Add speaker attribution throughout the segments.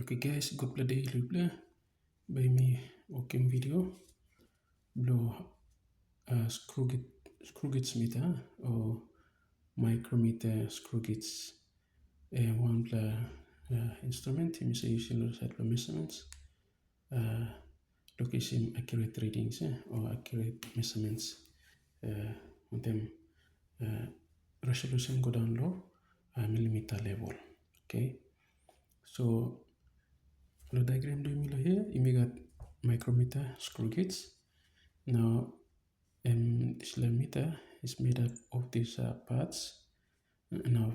Speaker 1: Okay guys, good day luble by me working video blow screw gauge meter or micrometer screw gauge one instrument is using the measurements location accurate readings or accurate measurements on them resolution go down low millimeter level. Okay, so the diagram do me here you got micrometer screw gauge. Now this meter is made up of these parts. Now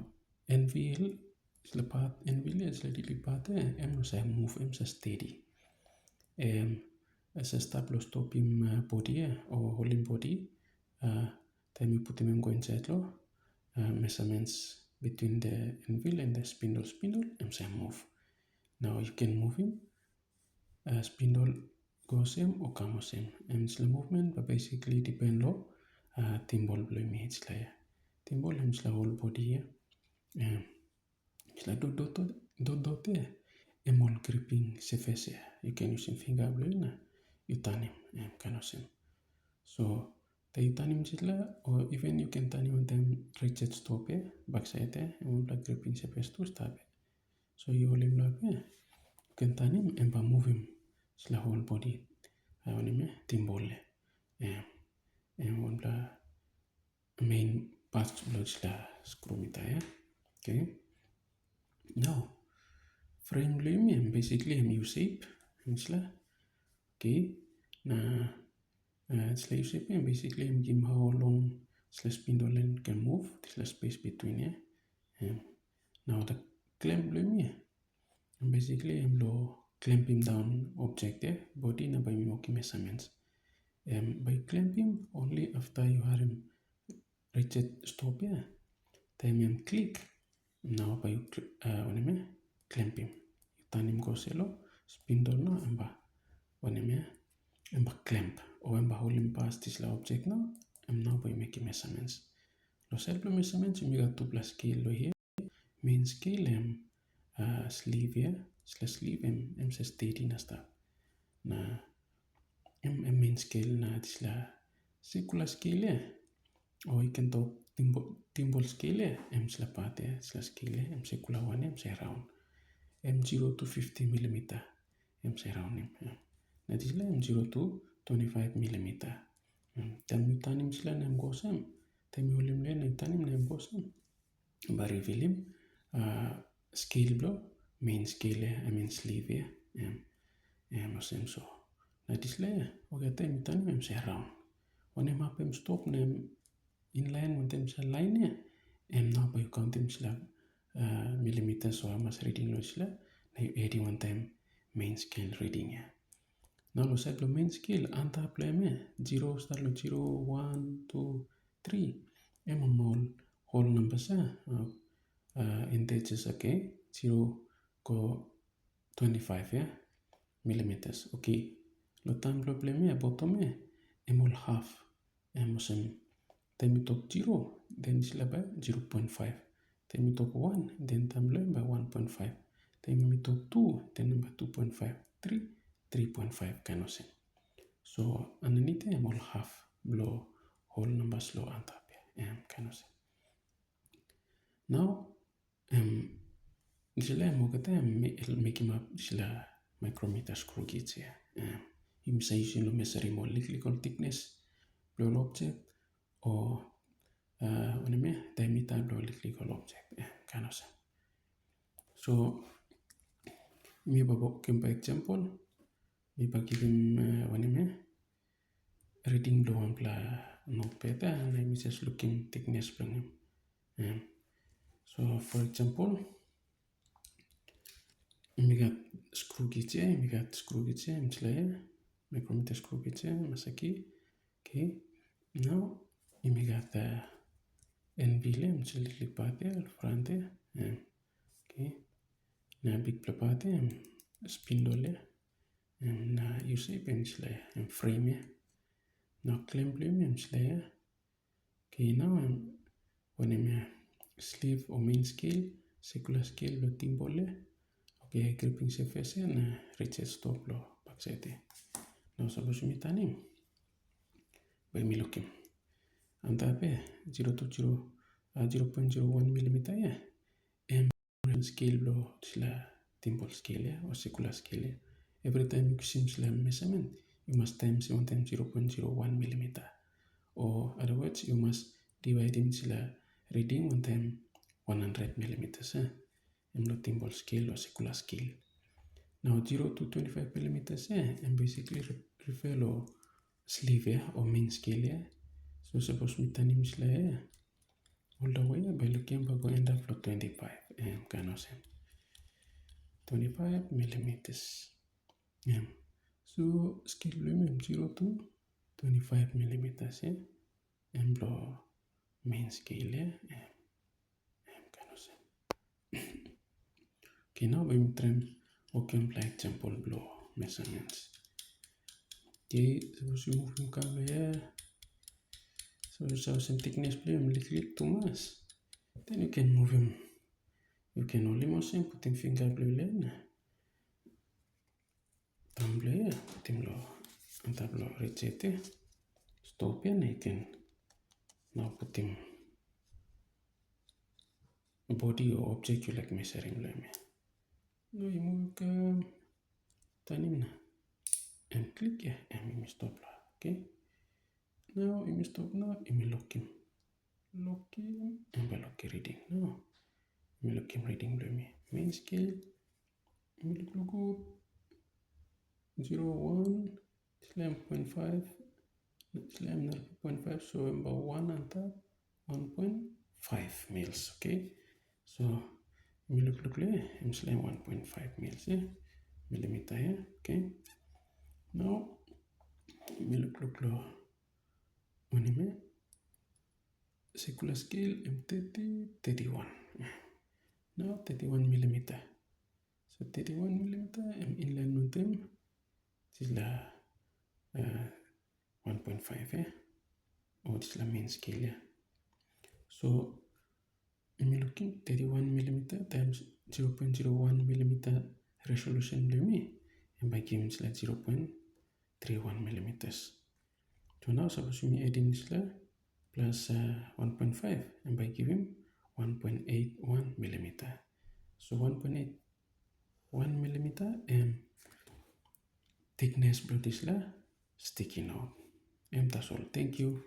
Speaker 1: NVL is the part NVL is the daily part M is move M is steady. As a stable stopping body or holding body then you put them go inside law measurements between the NVL and the spindle M is move. Now you can move him spindle goes same or come same and the movement but basically depend on thimble blow image layer thimble and the whole body it's like dot all gripping surface you can use your finger blow you turn him kind of same so the turn him or even you can turn him on them rigid stop backside and like gripping surface to stop so you hold him like you can turn him and move him the whole body on him thimble and one main part of the screw meter. Okay, now frame bloom basically U-shape okay now U shape basically give how long spindle can move this space between now the clamp bloom basically clamping down object body na by making measurements by clamping only after you have him rigid stop time you click now by clamp him you turn him go selo spindle na emba clamp or emba hold him past this object now now by making measurements. No self measurements you got 2 plus scale here main scale sleeve here sleeve says steady na stuff na main scale na this circular scale or you can talk thimble scale la part scale circular one say round 0 to 50 millimeter say round na this 0 to 25 millimeter then you turn him goes then you hold him and turn him goes but reveal him scale blow main scale sleeve same so na this okay time you turn him say round when him up him stop name in line with them line now by count him millimeters so much reading now you add one time main scale reading now no side main scale anta play 0 start 0 1 2 3 whole numbers integers okay 0 go 25 millimeters okay lo time lo play bottom all half time you talk 0 then it's by 0.5 time you talk 1 then time by 1.5 time you talk 2 then number 2.5 3 3.5 kind of thing so underneath all half blow whole numbers low on top kind of thing. Now this make him up this micrometer screw gauge him say you measure more electrical thickness blow object or diameter blow electrical object kind of thing. So me give by example me give him reading blow one notepad and I'm just looking thickness from him. So for example we got screw gauge micrometer screw gauge masaki okay now we got the NVL little part front okay na big part spindle na U-shape and frame now clamp okay now when sleeve or main scale circular scale thimble Okay, gripping surface na reach stop lo backside. Now suppose mi tanim, by mi look him. And tape 0.01 millimeter scale lo sila thimble scale or circular scale. Every time you sim sila measurement, you must times 1 times 0.01 millimeter. Or other words, you must divide in sila reading 1 time 100 millimeters. Lo thimble scale or circular scale. Now 0 to 25 millimeters and basically refer to sleeve or main scale. So suppose we turn sila all the way by looking back end up to 25 kind of 25 millimeters. So scale volume 0 to 25 millimeters and blow main scale kind of Okay, now we trim okay like example blow measurements. Okay, suppose you move cable here. So you have some thickness play click too much. Then you can move him. You can only motion putting finger blue lane. Thumb blue, put him low. And that blow reach stop and you can now put him body or object you like measuring blame. Now you move turn him and click and you stop. Okay. Now you stop now, you lock him. Lock him and by lock reading. Now you look him reading blame. Main scale. You look good. 0, 1, slam 0.5, slam 0.5, so about 1 and that 1.5 mils, okay? So we look I'm slam 1.5 mils, millimeter, okay? Now we look on circular scale M30, 31. Now 31 millimeter. So 31 millimeter, I'm in line with them. This is 1.5 or this is the main scale. So I'm looking 31 millimeter times 0.01 millimeter resolution and by giving it like 0.31 millimeters. So now suppose we adding this plus 1.5 and by giving 1.81 millimeter. So 1.81 millimeter and thickness blow this sticking out. And that's all. Thank you.